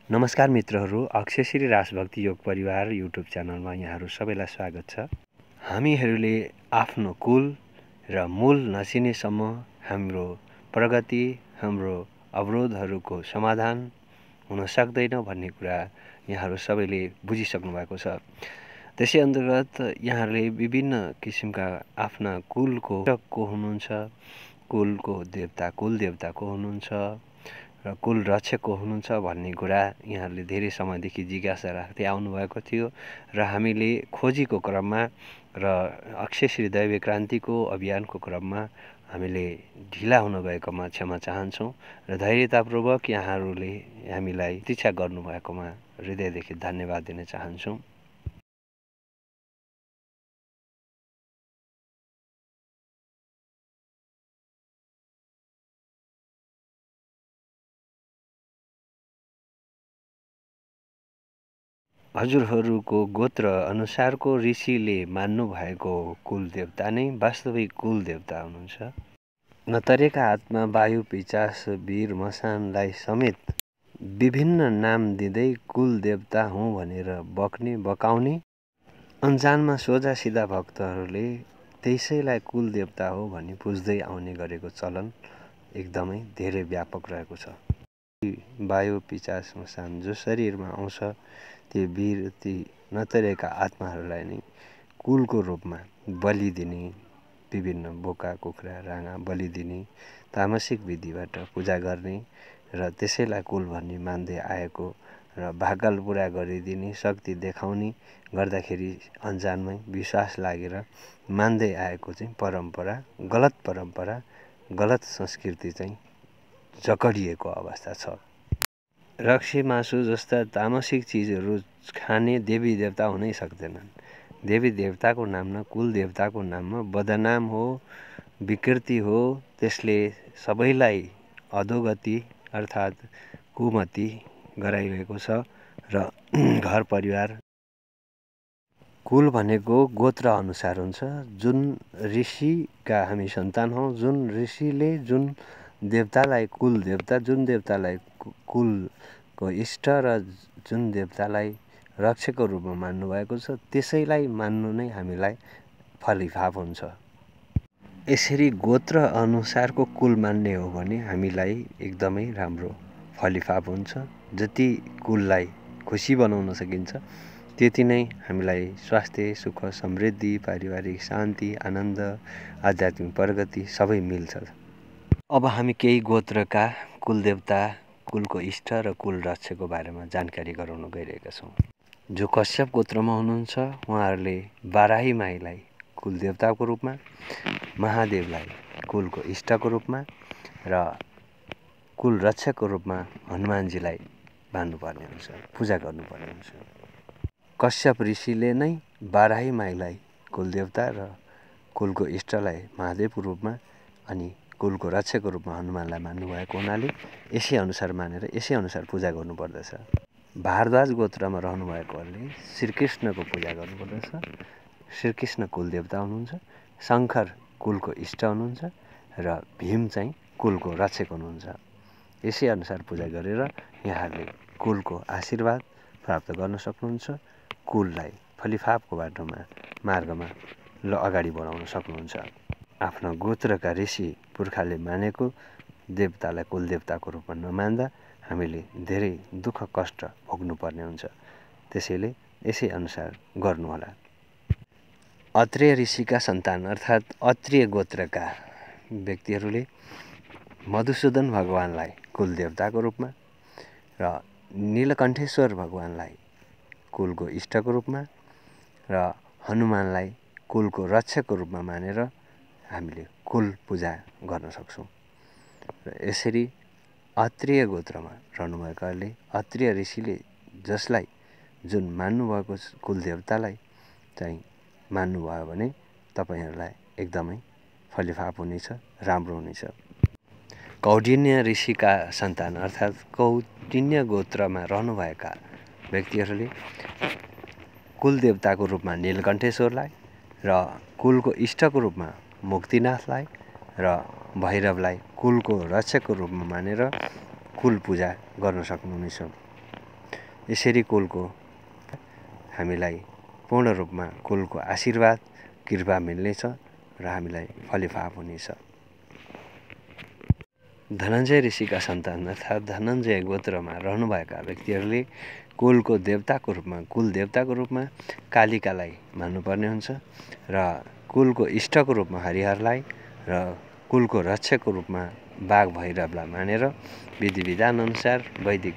नमस्कार मित्रहरू, अक्षयश्री राजभक्ति योग परिवार युट्युब च्यानलमा यहाँहरू सबैलाई स्वागत छ। हामीहरूले आफ्नो कुल र मूल नचिनेसम्म हाम्रो प्रगति, हाम्रो अवरोधहरूको समाधान हुन सक्दैन भन्ने कुरा यहाँहरू सबैले बुझिसक्नु भएको छ। त्यसै अन्तर्गत यहाँहरूले विभिन्न किसिमका आफ्ना कुलको को हुनुहुन्छ, कुलको देवता कुल देवता को हुनुहुन्छ र कुल रक्षक को हुनुहुन्छ भन्ने कुरा यहाँहरूले धेरै समयदेखि जिज्ञासा राख्दै आउनुभएको थियो र हामीले खोजीको क्रममा र अक्षयश्री दैवीय क्रान्तिको अभियानको क्रममा हामीले ढिला हुन गएकोमा क्षमा चाहन्छौँ र धैर्यतापूर्वक यहाँहरूले हामीलाई प्रतीक्षा गर्नुभएकोमा हृदयदेखि धन्यवाद दिन चाहन्छौँ। हजुरहरूको गोत्र अनुसारको ऋषिले मान्नु भएको कुल देवता नै वास्तविक कुल देवता हुनुहुन्छ। नतरेका आत्मा वायु पिचास वीर मसानलाई समेत विभिन्न नाम दिँदै कुल देवता हुँ भनेर बक्ने बकाउने अनजानमा सोझा सिधा भक्तहरूले त्यसैलाई कुल देवता हो भनी पुज्दै आउने गरेको चलन एकदमै धेरै व्यापक रहेको छ। वायु पिचास मसान जो शरीरमा आउँछ ती वीर ती नतरेका आत्माहरूलाई नै कुलको रूपमा बलि दिने, विभिन्न बोका कुखुरा राँगा बलि दिने, तामसिक विधिबाट पूजा गर्ने र त्यसैलाई कुल भन्ने मान्दै आएको र भाकल पुरा गरिदिने, शक्ति देखाउने गर्दाखेरि अनजानमै विश्वास लागेर मान्दै आएको चाहिँ परम्परा, गलत संस्कृति चाहिँ जकडिएको अवस्था छ। रक्सी मासु जस्ता तामसिक चिजहरू खाने देवी देवता हुनै सक्दैनन्। देवी देवताको नाममा, कुल देवताको नाममा बदनाम हो, विकृति हो। त्यसले सबैलाई अधोगति अर्थात् कुमति गराइरहेको छ र घर परिवार कुल भनेको गोत्र अनुसार हुन्छ। जुन ऋषिका हामी सन्तान हौँ, जुन ऋषिले जुन देवतालाई कुल देवता, जुन देवतालाई कुलको इष्ट र जुन देवतालाई रक्षकको रूपमा मान्नुभएको छ त्यसैलाई मान्नु नै हामीलाई फलिफाप हुन्छ। यसरी गोत्र अनुसारको कुल मान्ने हो भने हामीलाई एकदमै राम्रो फलिफाप हुन्छ। जति कुललाई खुसी बनाउन सकिन्छ त्यति नै हामीलाई स्वास्थ्य, सुख, समृद्धि, पारिवारिक शान्ति, आनन्द, आध्यात्मिक प्रगति सबै मिल्छ। अब हामी केही गोत्रका कुलदेवता, कुलको इष्ट र कुल रक्षकको बारेमा जानकारी गराउन गइरहेका छौँ। जो कश्यप गोत्रमा हुनुहुन्छ उहाँहरूले बाराही माईलाई कुलदेवताको रूपमा, महादेवलाई कुलको इष्टको रूपमा र कुल रक्षकको रूपमा हनुमानजीलाई मान्नुपर्ने हुन्छ, पूजा गर्नुपर्ने हुन्छ। कश्यप ऋषिले नै बाराही माईलाई कुलदेवता र कुलको इष्टलाई महादेवको रूपमा अनि कुलको रक्षकको रूपमा हनुमानलाई मान्नुभएको हुनाले यसै अनुसार मानेर यसै अनुसार पूजा गर्नुपर्दछ। भारद्वाज गोत्रमा रहनुभएकोहरूले श्रीकृष्णको पूजा गर्नुपर्दछ। श्रीकृष्ण कुलदेवता हुनुहुन्छ, शङ्कर कुलको इष्ट हुनुहुन्छ र भीम चाहिँ कुलको रक्षक हुनुहुन्छ। यसै अनुसार पूजा गरेर यहाँहरूले कुलको आशीर्वाद प्राप्त गर्न सक्नुहुन्छ, कुललाई फलिफापको बाटोमा मार्गमा अगाडि बढाउन सक्नुहुन्छ। आफ्ना गोत्रका ऋषि पुर्खाले मानेको देवतालाई कुलदेवताको रूपमा नमान्दा हामीले धेरै दुःख कष्ट भोग्नुपर्ने हुन्छ। त्यसैले यसै अनुसार गर्नुहोला। अत्रेय ऋषिका सन्तान अर्थात् अत्रेय गोत्रका व्यक्तिहरूले मधुसूदन भगवानलाई कुलदेवताको रूपमा र नीलकण्ठेश्वर भगवानलाई कुलको इष्टको रूपमा र हनुमानलाई कुलको रक्षकको रूपमा मानेर हामीले कुल पूजा गर्न सक्छौँ। र यसरी अत्रेय गोत्रमा रहनुभएकाहरूले अत्रेय ऋषिले जसलाई जुन मान्नुभएको कुलदेवतालाई चाहिँ मान्नुभयो भने तपाईँहरूलाई एकदमै फलिफाप हुनेछ, राम्रो हुनेछ। कौण्डिन्य ऋषिका सन्तान अर्थात् कौण्डिन्य गोत्रमा रहनुभएका व्यक्तिहरूले कुलदेवताको रूपमा नीलकण्ठेश्वरलाई र कुलको इष्टको रूपमा मुक्तिनाथलाई र भैरवलाई कुलको रक्षकको रूपमा मानेर कुल पूजा गर्न सक्नुहुनेछ। यसरी कुलको हामीलाई पूर्ण रूपमा कुलको आशीर्वाद कृपा मिल्नेछ र हामीलाई फलिफाप हुनेछ। धनञ्जय ऋषिका सन्तान अर्थात् धनञ्जय गोत्रमा रहनुभएका व्यक्तिहरूले कुलको देवताको रूपमा कुल देवताको रूपमा कालिकालाई मान्नुपर्ने हुन्छ र कुलको इष्टको रूपमा हरिहरलाई र कुलको रक्षकको रूपमा बाघ भैरवलाई मानेर विधि विधान अनुसार वैदिक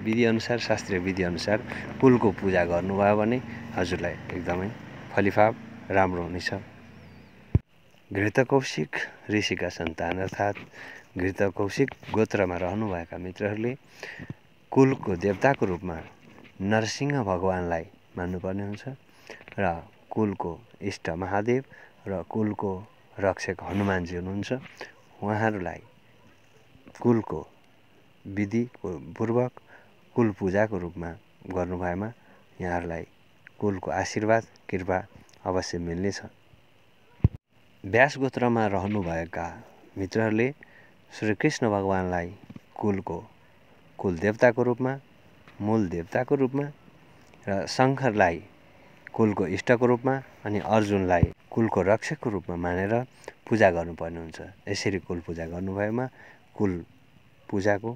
विधि अनुसार शास्त्रीय विधि अनुसार कुलको पूजा गर्नुभयो भने हजुरलाई एकदमै फलिफाप राम्रो हुनेछ। घृतकौशिक ऋषिका सन्तान अर्थात् घृतकौशिक गोत्रमा रहनुभएका मित्रहरूले कुलको देवताको रूपमा नरसिंह भगवानलाई मान्नुपर्ने हुन्छ र कुलको इष्ट महादेव र कुलको रक्षक हनुमानजी हुनुहुन्छ। उहाँहरूलाई कुलको विधिपूर्वक कुल पूजाको रूपमा गर्नुभएमा यहाँहरूलाई कुलको आशीर्वाद कृपा अवश्य मिल्नेछ। व्यास गोत्रमा रहनुभएका मित्रहरूले श्रीकृष्ण भगवानलाई कुल देवताको रूपमा मूल देवताको रूपमा र शङ्करलाई कुलको इष्टको रूपमा अनि अर्जुनलाई कुलको रक्षकको रूपमा मानेर पूजा गर्नुपर्ने हुन्छ। यसरी कुल पूजा गर्नुभएमा कुल पूजाको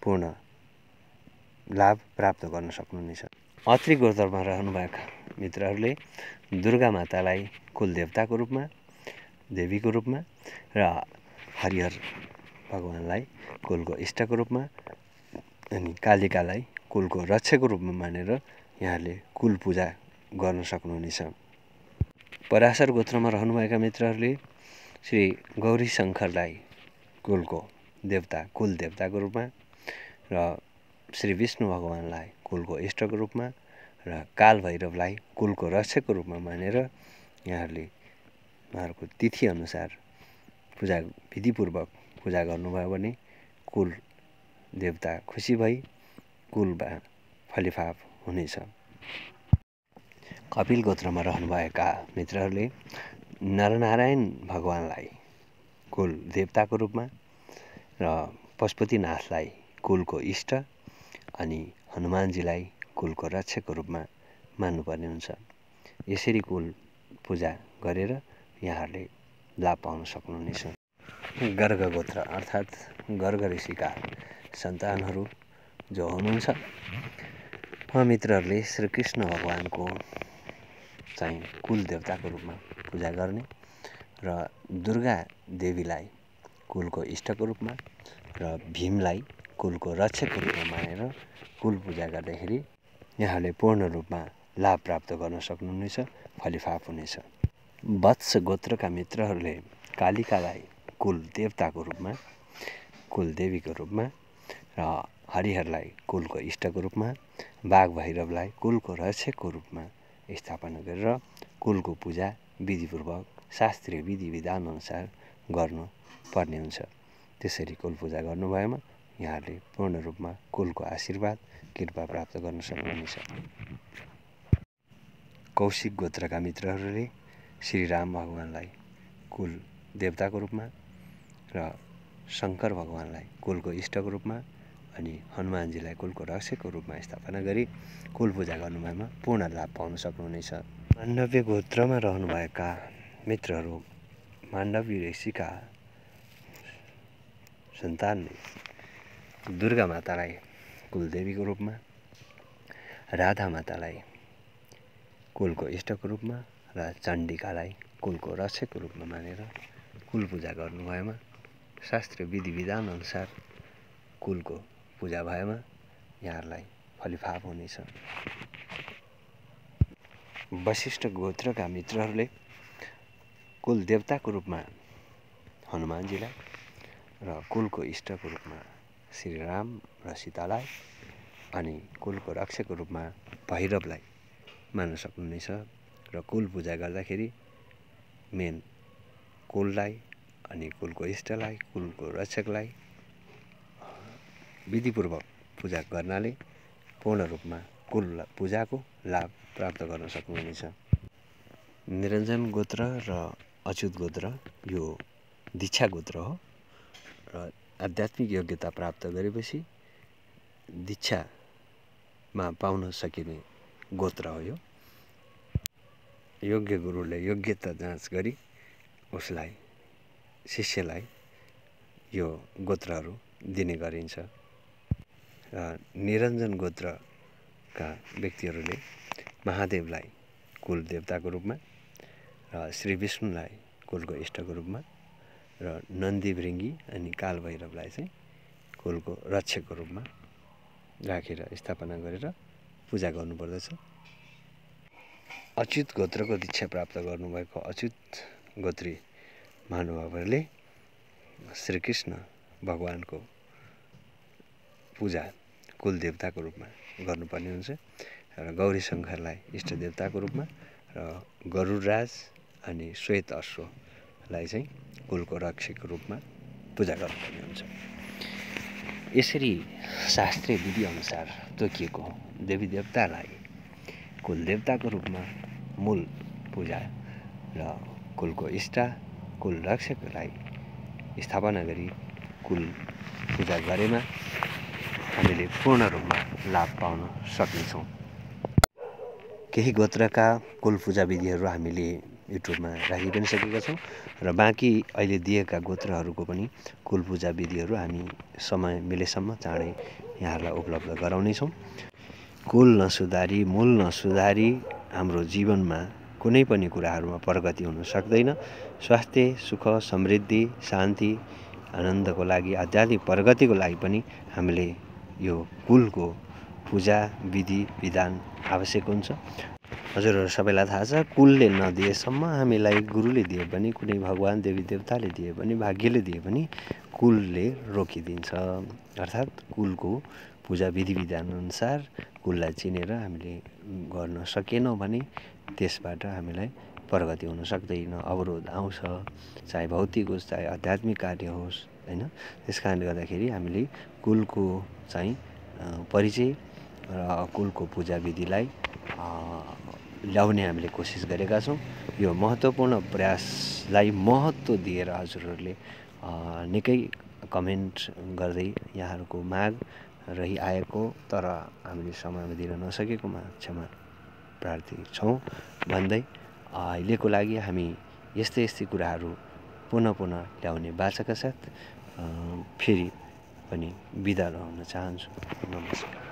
पूर्ण लाभ प्राप्त गर्न सक्नुहुनेछ। अत्रि गोत्रमा रहनुभएका मित्रहरूले दुर्गा मातालाई कुल देवताको रूपमा देवीको रूपमा र हरिहर भगवानलाई कुलको इष्टको रूपमा अनि कालिकालाई कुलको रक्षकको रूपमा मानेर यहाँले कुल पूजा गर्न सक्नुहुनेछ। पराशर गोत्रमा रहनुभएका मित्रहरूले श्री गौरी शङ्करलाई कुल देवताको रूपमा र श्री विष्णु भगवानलाई कुलको इष्टको रूपमा र काल भैरवलाई कुलको रक्षकको रूपमा मानेर यहाँहरूले उहाँहरूको तिथि अनुसार पूजा विधिपूर्वक पूजा गर्नुभयो भने कुल देवता खुसी भई कुलमा फलिफाप हुनेछ। कपिल गोत्रमा रहनुभएका मित्रहरूले नरनारायण भगवानलाई कुल देवताको रूपमा र पशुपतिनाथलाई कुलको इष्ट अनि हनुमानजीलाई कुलको रक्षकको रूपमा मान्नुपर्ने हुन्छ। यसरी कुल पूजा गरेर यहाँहरूले लाभ पाउन सक्नुहुनेछ। गर्ग गोत्र अर्थात् गर्ग ऋषिका सन्तानहरू जो हुनुहुन्छ उहाँ मित्रहरूले श्रीकृष्ण भगवानको चाहिँ कुल देवताको रूपमा पूजा गर्ने र दुर्गा देवीलाई कुलको इष्टको रूपमा र भीमलाई कुलको रक्षकको रूपमा मानेर कुल पूजा गर्दाखेरि यहाँले पूर्ण रूपमा लाभ प्राप्त गर्न सक्नुहुनेछ, फलिफाप हुनेछ। वत्स गोत्रका मित्रहरूले कालिकालाई कुल देवताको रूपमा कुल देवीको रूपमा र हरिहरलाई कुलको इष्टको रूपमा बाघ भैरवलाई कुलको रक्षकको रूपमा स्थापना गरेर कुलको पूजा विधिपूर्वक शास्त्रीय विधि विधान अनुसार गर्नु पर्ने हुन्छ। त्यसरी कुल पूजा गर्नुभएमा यहाँहरूले पूर्ण रूपमा कुलको आशीर्वाद कृपा प्राप्त गर्न सक्नुहुनेछ। कौशिक गोत्रका मित्रहरूले श्रीराम भगवानलाई कुल देवताको रूपमा र शङ्कर भगवानलाई कुलको इष्टको रूपमा अनि हनुमानजीलाई कुलको रक्षकको रूपमा स्थापना गरी कुल पूजा गर्नुभएमा पूर्ण लाभ पाउन सक्नुहुनेछ। माण्डव्य गोत्रमा रहनुभएका मित्रहरू माण्डव्य ऋषिका सन्तानले दुर्गा मातालाई कुलदेवीको रूपमा राधा मातालाई कुलको इष्टको रूपमा र चण्डिकालाई कुलको रक्षकको रूपमा मानेर कुल पूजा गर्नुभएमा शास्त्रीय विधि विधान अनुसार कुलको पूजा भएमा यहाँहरूलाई फलिफाप हुनेछ। वशिष्ठ गोत्रका मित्रहरूले कुल देवताको रूपमा हनुमानजीलाई र कुलको इष्टको रूपमा श्रीराम र सीतालाई अनि कुलको रक्षकको रूपमा भैरवलाई मान्न सक्नुहुनेछ र कुल पूजा गर्दाखेरि मेन कुललाई अनि कुलको इष्टलाई कुलको रक्षकलाई विधिपूर्वक पूजा गर्नाले पूर्ण रूपमा कुल पूजाको लाभ प्राप्त गर्न सक्नुहुनेछ। निरञ्जन गोत्र र अच्युत गोत्र यो दीक्षा गोत्र हो र आध्यात्मिक योग्यता प्राप्त गरेपछि दीक्षा मा पाउन सकिने गोत्र हो यो। योग्य गुरुले योग्यता जाँच गरी उसलाई शिष्यलाई यो गोत्रहरू दिने गरिन्छ। र निरञ्जन गोत्रका व्यक्तिहरूले महादेवलाई कुल देवताको रूपमा र श्री विष्णुलाई कुलको इष्टको रूपमा र नन्दी भृङ्गी अनि कालभैरवलाई चाहिँ कुलको रक्षकको रूपमा राखेर स्थापना गरेर पूजा गर्नुपर्दछ। अच्युत गोत्रको दीक्षा प्राप्त गर्नुभएको अच्युत गोत्री महानुभावहरूले श्रीकृष्ण भगवानको पूजा कुल देवताको रूपमा गर्नुपर्ने हुन्छ र गौरी शङ्करलाई इष्ट देवताको रूपमा र गरुडराज अनि श्वेत अश्वलाई चाहिँ कुलको रक्षकको रूपमा पूजा गर्नुपर्ने हुन्छ। यसरी शास्त्रीय विधि अनुसार तोकिएको देवी देवतालाई कुल देवताको रूपमा मूल पूजा र कुलको इष्ट कुल रक्षकलाई स्थापना गरी कुल पूजा गरेमा हामीले पूर्ण रूपमा लाभ पाउन सक्नेछौँ। केही गोत्रका कुल पूजा विधिहरू हामीले युट्युबमा राखि पनि सकेका छौँ र बाँकी अहिले दिएका गोत्रहरूको पनि कुल पूजा विधिहरू हामी समय मिलेसम्म चाँडै यहाँहरूलाई उपलब्ध गराउनेछौँ। कुल नसुधारी मूल नसुधारी हाम्रो जीवनमा कुनै पनि कुराहरूमा प्रगति हुन सक्दैन। स्वास्थ्य सुख समृद्धि शान्ति आनन्दको लागि आध्यात्मिक प्रगतिको लागि पनि हामीले यो कुलको पूजा विधि विधान आवश्यक हुन्छ। हजुरहरू सबैलाई थाहा छ कुलले नदिएसम्म हामीलाई गुरुले दिए पनि कुनै भगवान देवी देवताले दिए पनि भाग्यले दिए पनि कुलले रोकिदिन्छ। अर्थात् कुलको पूजा विधि विधान अनुसार कुललाई चिनेर हामीले गर्न सकेनौँ भने त्यसबाट हामीलाई प्रगति हुन सक्दैन, अवरोध आउँछ, चाहे भौतिक होस् चाहे आध्यात्मिक कार्य होस् होइन। त्यस कारणले गर्दाखेरि हामीले कुलको चाहिँ परिचय र कुलको पूजा विधिलाई ल्याउने हामीले कोसिस गरेका छौँ। यो महत्त्वपूर्ण प्रयासलाई महत्त्व दिएर हजुरहरूले निकै कमेन्ट गर्दै यहाँहरूको माग रहिआएको तर हामीले समयमा दिन नसकेकोमा क्षमा प्रार्थी छौँ भन्दै अहिलेको लागि हामी यस्तै कुराहरू पुनः ल्याउने बाचाका साथ फेरि पनि बिदा रहन चाहन्छु। नमस्कार।